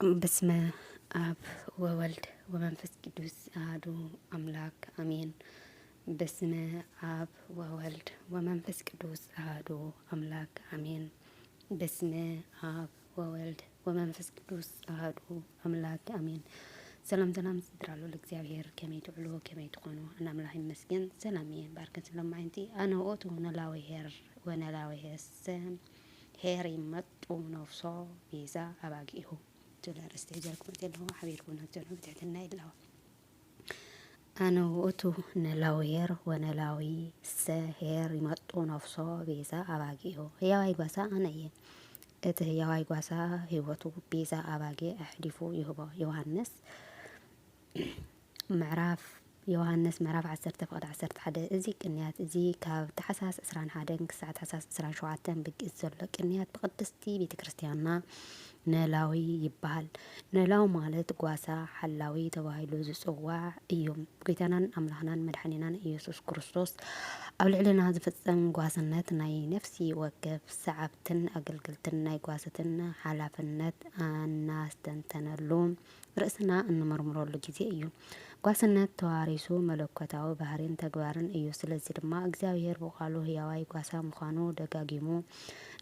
بسم آب وولد ومنفس قدوس أحد أملاك آمين. بسم آب وولد ومنفس قدوس أحد أملاك آمين. بسم آب وولد ومنفس قدوس أحد أملاك آمين. سلام سدرالو لእግዚአብሔር ከመይ ትዕሉ ከመይ ትኾኑ أنا أملاك مسكين سلامي باركة سلام معينتي أنا أوتو نلاوي هير ونلاوي هسم هير يمطو نفسه بيزا أباقيه تلا رستيجالكم تلهم حبيبكم هتلهم بتعتنا إلا أنا وأتو نلاوير ونلاوي سهر يمطو نفسه بيزا أباقيه هي واي قاسا أنا هي واي قاسا هيوتو بيزا أباقي أحلفو يهبا يوحنس معراف 10 حدا إزي قنيات إزي كاب تحساس إسران حادن كساعة تحساس إسران شوعتن بقئ زلو قنيات بقدستي بيت كريستياننا نلاوي يبال نلاو مالت قواسا حلاوي تواهيلو زصواع إيوم قيتانان أملاحنان مدحنينان إيسوس كريستوس أول علينا زفتن قواسنات ناي نفسي وقف سعبتن أقلقلتن ناي قواستن حلافنات الناس تنتنلوم رأسنا أن مرمرو لجزي إيوم قواسنات تواريسو ملوكتاو بحرين تقبارن إيو سلسي دما أقزاوير بقالو هيواي قواسا مخانو دقاقيمو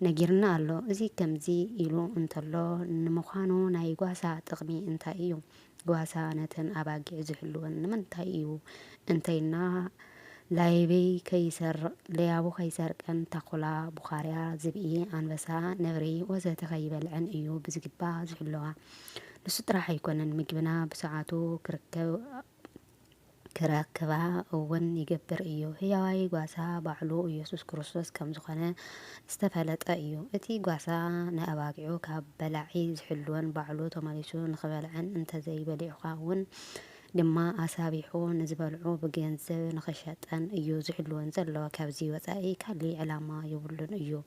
نجرنا الله إزي كمزي إلو انتلو نمخانو ناي قواسا تقمي انتا إيو قواسا نتن أباقي زحلوان نمنتا إيو انتينا لايبي كيسر ليابو كيسر كان تقلا بخاريا زبئي أنبسا نغري وزات خيبال عن إيو بزقبا زحلوها نسط راح يكون المجبنا بساعاتو كراكبا أون يجبر إيو هي واي قاسا بعلو يسوس كريستوس كم زخنا استفلت أيو أتي قاسا نأباقعو كبلعي زحلوان بعلو تماليسو نخبل عن انت زي بليعقاون لما أسابيحو نزبلعو بجنزب نخشتان إيو زحلوان زلو كابزي وزائي كالي علامة يبلون إيو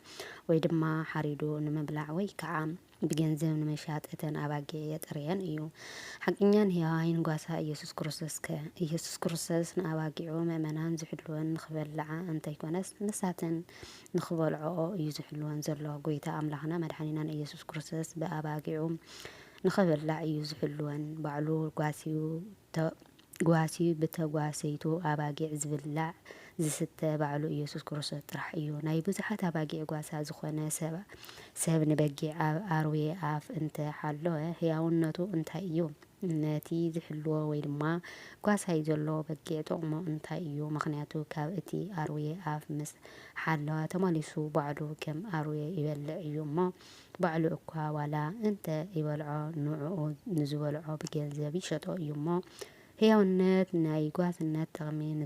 ويدما حريدو نمبلعوي كعام بجنزب نمشاتتن أباقي يتريان إيو حقنيان هياين قاسا إيسوس كريستوس نأباقعو مأمنان زحلوان نخبلعا انت يكونس نساتن نخبلعو إيو زحلوان زلو قويتا أملاحنا مدحنينان إيسوس كريستوس بأباقعو نخبلع إيو زحلوان بعلو قواسي بتقواسيتو أباقع زبلع زستة بعلو إيسوس كريستوس طرح إيو ناي بزحات أباقع قواسا زخونا سب نبقع أروي آف انت حالو هياونتو انت إيو ناتي زحلو ويلما قواسا يزلو بقع تقمو انت إيو مخنياتو كاب اتي أروي آف مس حالو تماليسو بعلو كم أروي يبلع إيو ما بعلو اكوا ولا انت يبلعو نوعو نزولعو بجنزبي شطو إيو ما هياونت ناي قواسنات تغمي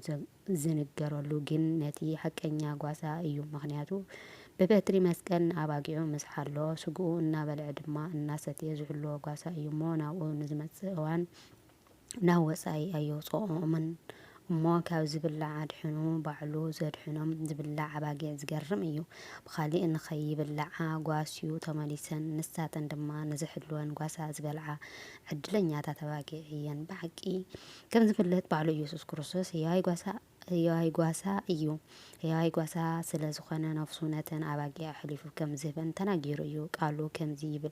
زنقرلو جن ناتي حقنيا قواسا إيو مخنياتو ببتري مسكن أباقيو مسحالو سقو إنا بالعدما الناس يزحلو قاسا أيومو ناو نزمت سوان ناو ساي أيو صوء من مو كاو زبلع عدحنو بعلو زدحنو زبلع أباقي زقرم أيو بخالي إن خيب اللعا قاسيو تماليسن نساتن دما نزحلوان قاسا زبلع عدلن تتباقي عيان بحقي كم زبلت بعلو يسوس كريستوس هي قاسا أيو هي قاسا سلازخنا نفسونتن أباقي أحلفو كم زبن تناقيرو أيو قالو كم زيبل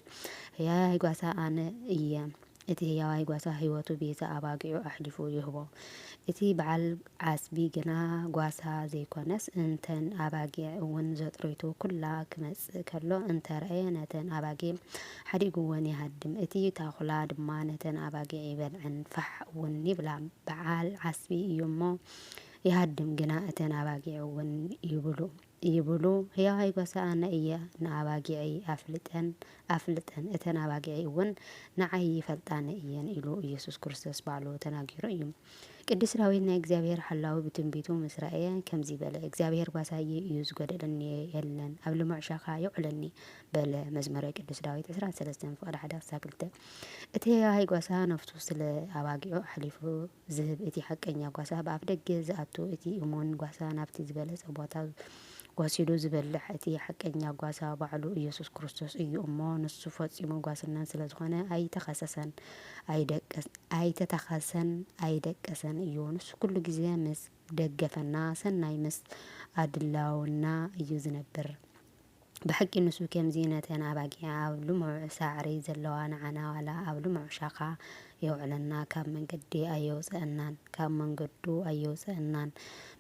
هي قاسا أنا إيام إتي هي قاسا هيوتو بيزا أباقيو أحلفو يهبو إتي بعل عاسبي جنا قاسا زي كونس انتن أباقي ونزت رويتو كلا كمس كلو انت رأينتن أباقي حريقو وني هدم إتي تاخلا دمانتن أباقي يبل عن فح ونبلا بعال عاسبي يومو يهدم جناءتن أباقي ون يبلو هي قاسا أنا إيا نأباقي أفلتن اتن أباقي ون نعي فلتان إيان إلو يسوس كريستوس بعلو تناقيرو يوم ቅዱስ ዳዊትና እግዚአብሔር ሐላው ብትንቢቱ መስራኤ ከምዚ በለ እግዚአብሔር ባሳየ ኢዩዝ ጎደለኒ የለን ኣብ ልሙዕሻኻ ይዕለኒ በለ መዝሙረ ቅዱስ ዳዊት 13 ፍቅድ 1-2 እቲ ሃይ ጓሳ ነፍሱ ስለ ኣባጊዑ ሓሊፉ ዝህብ እቲ ሓቀኛ ጓሳ በኣፍ ደገ ዝኣቱ እቲ እሙን ጓሳ ናብቲ ዝበለጸ ቦታ ወሲዱ ዝበልሕ እቲ ሓቀኛ ጓሳ ባዕሉ ኢየሱስ ክርስቶስ እዩ እሞ ንሱ ፈጺሙ ጓስናን ስለ ዝኾነ ኣይተተኸሰን እዩ ንሱ ኩሉ ግዜ ምስ ደገፈና ሰናይ ምስ ኣድላውና እዩ ዝነብር ብሓቂ ንሱ ከምዚ ነተን ኣባጊዕ ኣብ ልሙዕ ሳዕሪ ዘለዋ ንዓና ዋላ ኣብ ልሙዕ ሻኻ የውዕለና ካብ መንገዲ ኣየውፅአናን ካብ መንገዱ ኣየውፅአናን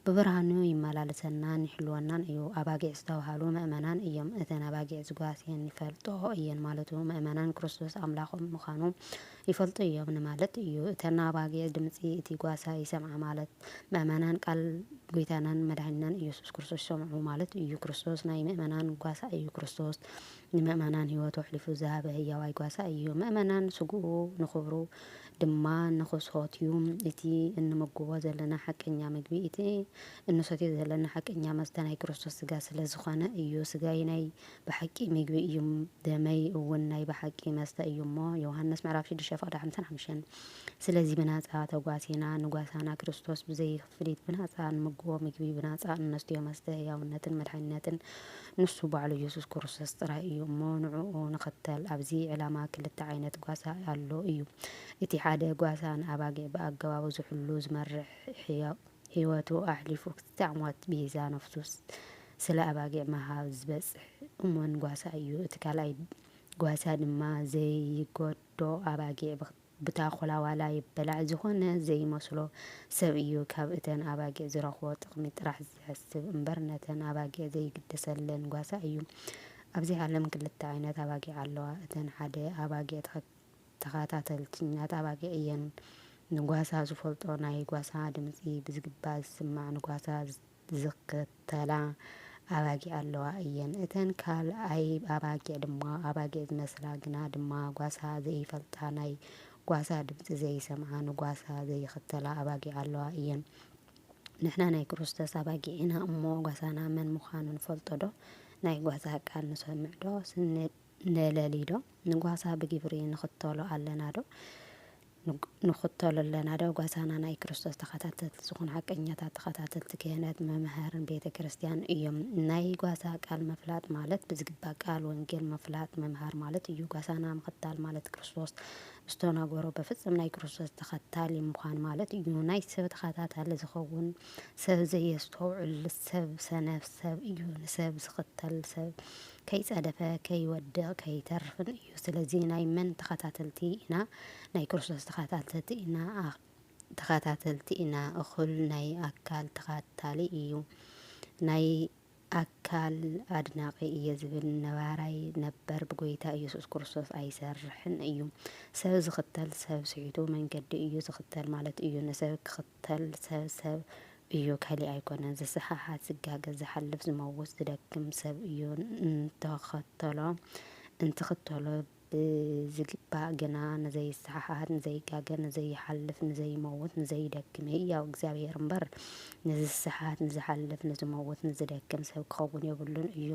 ብብርሃኑ ይመላለሰናን ይሕልወናን እዩ። ኣባጊዕ ዝተባሃሉ ምእመናን እዮም። እተን ኣባጊዕ ዝጓስየን ይፈልጦ እየን ማለቱ ምእመናን ክርስቶስ ኣምላኾም ምዃኑ ይፈልጡ እዮም ንማለት እዩ። እተን ኣባጊዕ ድምፂ እቲ ጓሳ ይሰምዓ ማለት ምእመናን ቃል ጎይታናን መድሓኒናን ኢየሱስ ክርስቶስ ይሰምዑ ማለት እዩ። ክርስቶስ ናይ ምእመናን ጓሳ እዩ። ክርስቶስ ንምእመናን ሂወቱ ኣሕሊፉ ዝሃበ ህያዋይ ጓሳ እዩ። ምእመናን ስግኡ ንክብሩ ድማ ንክሰትዩ እቲ እንምግቦ ዘለና ሓቀኛ ምግቢ እቲ እንሰትዮ ዘለና ሓቀኛ መስተ ናይ ክርስቶስ ስጋ ስለ ዝኾነ እዩ። ስጋይ ናይ ብሓቂ ምግቢ እዩ፣ ደመይ እውን ናይ ብሓቂ መስተ እዩ እሞ ዮሃንስ ምዕራፍ 6:55 ስለዚ ብናፃ ተጓሲና ንጓሳና ክርስቶስ ብዘይ ክፍሊት ብናፃ ንምግቦ ምግቢ ብናፃ እንስትዮ መስተ ህያውነትን መድሓኒነትን ንሱ ባዕሉ ኢየሱስ ክርስቶስ ጥራይ እዩ እሞ ንዕኡ ንኽተል። ኣብዚ ዕላማ ክልተ ዓይነት ጓሳ ኣሎ እዩ። እቲ ሓደ ጓሳ ንኣባጊዕ ብኣገባቡ ዝሕሉ ዝመርሕ ሂወቱ ኣሕሊፉ ክሳዕ ሞት ቤዛ ነፍሱ ስለ ኣባጊዕ ምሃብ ዝበፅሕ እሙን ጓሳ እዩ። እቲ ካልኣይ ጓሳ ድማ ዘይጎዶ ኣባጊዕ ብታኹላ ዋላ ይበላዕ ዝኾነ ዘይመስሎ ሰብ እዩ። ካብ እተን ኣባጊዕ ዝረኽቦ ጥቕሚ ጥራሕ ዝሕስብ እምበር ነተን ኣባጊዕ ዘይግደሰለን ጓሳ እዩ። ኣብዚ ዓለም ክልተ ዓይነት ኣባጊዕ ኣለዋ። እተን ሓደ ኣባጊዕ ተኸታተልተኛታት ኣባጊዕ እየን። ንጓሳ ዝፈልጦ ናይ ጓሳ ድምፂ ብዝግባእ ዝስማዕ ንጓሳ ዝኽተላ ኣባጊዕ ኣለዋ እየን። እተን ካልኣይ ኣባጊዕ ድማ ኣባጊዕ ዝመስላ ግና ድማ ጓሳ ዘይፈልጣ ናይ ጓሳ ድምፂ ዘይሰምዓ ንጓሳ ዘይኽተላ ኣባጊዕ ኣለዋ እየን። ንሕና ናይ ክርስቶስ ኣባጊዕ ኢና እሞ ጓሳና መን ምዃኑ ንፈልጦ ዶ? ናይ ጓሳ ቃል ንሰምዕ ዶ? ነለሊ ዶ? ንጓሳ ብግብሪ ንኽተሎ ኣለና ዶ? ንኽተሎ ኣለና ዶ? ጓሳና ናይ ክርስቶስ ተኸታተልቲ ዝኾኑ ሓቀኛታት ተኸታተልቲ ክህነት መምሃርን ቤተ ክርስቲያን እዮም። ናይ ጓሳ ቃል መፍላጥ ማለት ብዝግባእ ቃል ወንጌል መፍላጥ መምሃር ማለት እዩ። ጓሳና ምኽታል ማለት ክርስቶስ ዝተናገሮ በፍጹም ናይ ክርስቶስ ተኸታሊ ምዃን ማለት እዩ። ናይ ሰብ ተኸታታሊ ዝኸውን ሰብ ዘየስተውዕል ሰብ ሰነፍ ሰብ እዩ። ንሰብ ዝኽተል ሰብ ከይጸደፈ ከይወድቕ ከይተርፍን እዩ። ስለዚ ናይ መን ተኸታተልቲ ኢና? ናይ ክርስቶስ ተኸታተልቲ ኢና። እኹል ናይ ኣካል ተኸታሊ እዩ። ናይ ኣካል ኣድናቂ እየ ዝብል ነባራይ ነበር ብጎይታ ኢየሱስ ክርስቶስ ኣይሰርሕን እዩ። ሰብ ዝኽተል ሰብ ስዒቱ መንገዲ እዩ ዝኽተል ማለት እዩ። ንሰብ ክኽተል ሰብ እዩ ካሊእ ኣይኮነን። ዝሰሓሓት ዝጋገዝ ዝሓልፍ ዝመውት ዝደክም ሰብ እዩ እንትኽተሎ ብዝግባእ ግና ንዘይሰሓሓት ንዘይጋገር ንዘይሓልፍ ንዘይመውት ንዘይደክም ህያው እግዚኣብሔር እምበር ንዝሰሓት ንዝሓልፍ ንዝመውት ንዝደክም ሰብ ክኸውን የብሉን እዩ።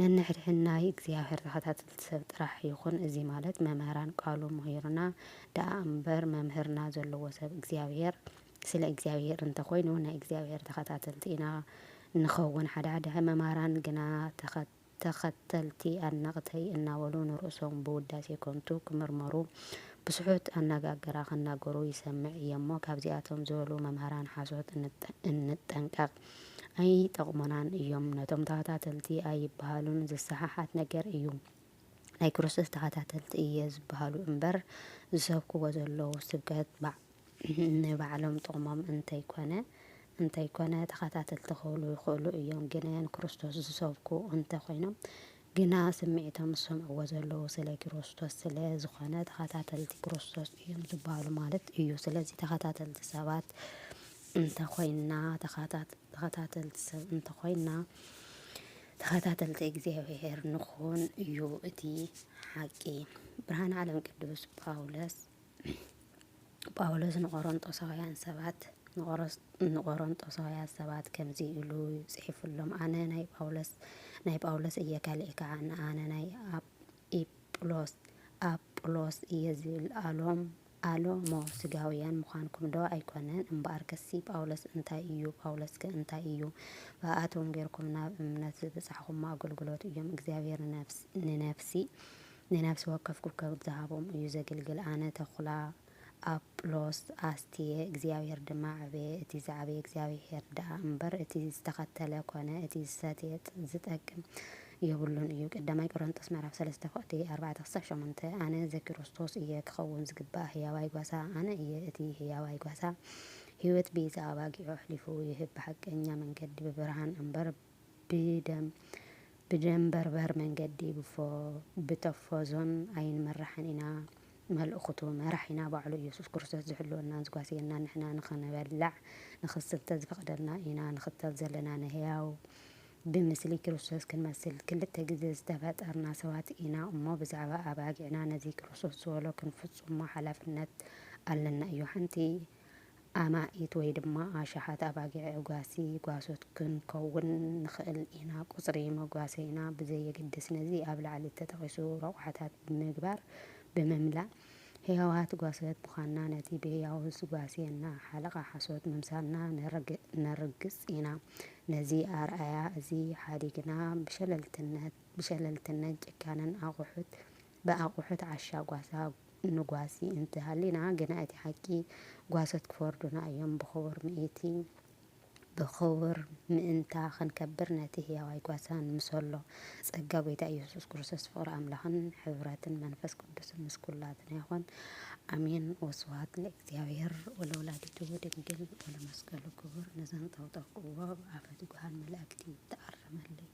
ነንሕድሕናይ እግዚኣብሔር ተኸታተልቲ ሰብ ጥራሕ ይኹን። እዚ ማለት መምህራን ቃሉ ምሁርና ደኣ እምበር መምህርና ዘለዎ ሰብ እግዚኣብሔር ስለ እግዚኣብሔር እንተኮይኑ ናይ እግዚኣብሔር ተኸታተልቲ ኢና ንኸውን። ሓደ መምህራን ግና ተኸተልቲ ኣድነቕተይ እናበሉ ንርእሶም ብውዳሴ ከንቱ ክምርመሩ ብስሑት ኣነጋግራ ክናገሩ ይሰምዕ እየ እሞ ካብዚኣቶም ዝበሉ መምህራን ሓሶት እንጠንቀቕ፣ ኣይጠቕሙናን እዮም። ነቶም ተኸታተልቲ ኣይበሃሉን ዝሰሓሓት ነገር እዩ። ናይ ክርስቶስ ተኸታተልቲ እየ ዝበሃሉ እምበር ዝሰብክዎ ዘለዉ ስብከት ንባዕሎም ጥቕሞም እንተይኮነ ተኸታተልቲ ክህሉ ይኽእሉ እዮም። ግን ክርስቶስ ዝሰብኩ እንተኾይኖም ግና ስምዒቶም ዝሰምዕዎ ዘለዉ ስለ ክርስቶስ ስለ ዝኾነ ተኸታተልቲ ክርስቶስ እዮም ዝበሃሉ ማለት እዩ። ስለዚ ተኸታተልቲ ሰባት እንተኾይንና ተኸታተልቲ እግዚኣብሔር ንኹን እዩ እቲ ሓቂ። ብርሃነ ዓለም ቅዱስ ጳውሎስ ንቆሮንጦሳውያን ሰባት ከምዚ ኢሉ ጽሒፉሎም፣ ኣነ ናይ ጳውሎስ እየ ካልእ ከዓ ኣነ ናይ ኣጵሎስ እየ ዝብል ኣሎሞ ስጋውያን ምዃንኩም ዶ ኣይኮነን? እምበኣር ከሲ ጳውሎስ እንታይ እዩ? ጳውሎስ ከ እንታይ እዩ? ብኣቶም ጌርኩም ናብ እምነት ዝበፅሕኹሞ ኣገልግሎት እዮም። እግዚኣብሔር ንነፍሲ ወከፍ ክብከብ ዝሃቦም እዩ ዘገልግል። ኣነ ተኹላ ኣጵሎስ ኣስትየ እግዚኣብሔር ድማ ዓበየ። እቲ ዝዓበየ እግዚኣብሔር ደኣ እምበር እቲ ዝተኸተለ ኮነ እቲ ዝሰትየ ዝጠቅም የብሉን እዩ። ቀዳማይ ቆሮንጦስ ምዕራፍ 3:4-8 ኣነ ዘክርስቶስ እየ ክኸውን ዝግባእ ህያዋይ ጓሳ ኣነ እየ እቲ ህያዋይ ጓሳ ህይወት ቤዛ ኣባጊዑ ኣሕሊፉ ይህብ ብሓቀኛ መንገዲ ብብርሃን እምበር ብደንበርበር መንገዲ ብተፎዞን ኣይንመራሕን ኢና መልእኽቱ መራሒና ባዕሉ ኢየሱስ ክርስቶስ ዝሕልወና ዝጓስየና ንሕና ንኽንበላዕ ንኽስተ ዝፈቕደልና ኢና ንኽተል ዘለና ንህያው ብምስሊ ክርስቶስ ክንመስል ክልተ ግዜ ዝተፈጠርና ሰባት ኢና እሞ ብዛዕባ ኣባጊዕና ነዚ ክርስቶስ ዝበሎ ክንፍፅሞ ሓላፍነት ኣለና እዩ። ሓንቲ ኣማኢት ወይ ድማ ኣሻሓት ኣባጊዕ ጓሶት ክንከውን ንኽእል ኢና። ቁፅሪ መጓሰይና ብዘየግድስ ነዚ ኣብ ላዕሊ ተጠቒሱ ረቑሓታት ብምግባር ብምምላእ ህያዋት ጓሶት ምዃንና ነቲ ብህያው ዝጓስየና ሓለቓ ሓሶት ምምሳልና ነርግፅ ኢና። ነዚ ኣርኣያ እዚ ሓዲግና ብሸለልትነት ጭካነን ብኣቑሑት ዓሻ ጓሳ ንጓሲ እንተሃሊና ግና እቲ ሓቂ ጓሶት ክፈርዱና እዮም። ብኽቡር ምእንታ ክንከብር ነቲ ህያዋይ ጓሳ ንምሰሎ። ጸጋ ጎይታ ኢየሱስ ክርስቶስ ፍቕሪ ኣምላኽን ሕብረትን መንፈስ ቅዱስን ምስ ኩላትና ይኹን ኣሜን። ወስብሐት ለእግዚአብሔር ወለወላዲቱ ድንግል ወለመስቀሉ ክቡር። ነዘንጠብጠብክዎ ብኣፈ ትጉሃን መላእክቲ ተኣረመለይ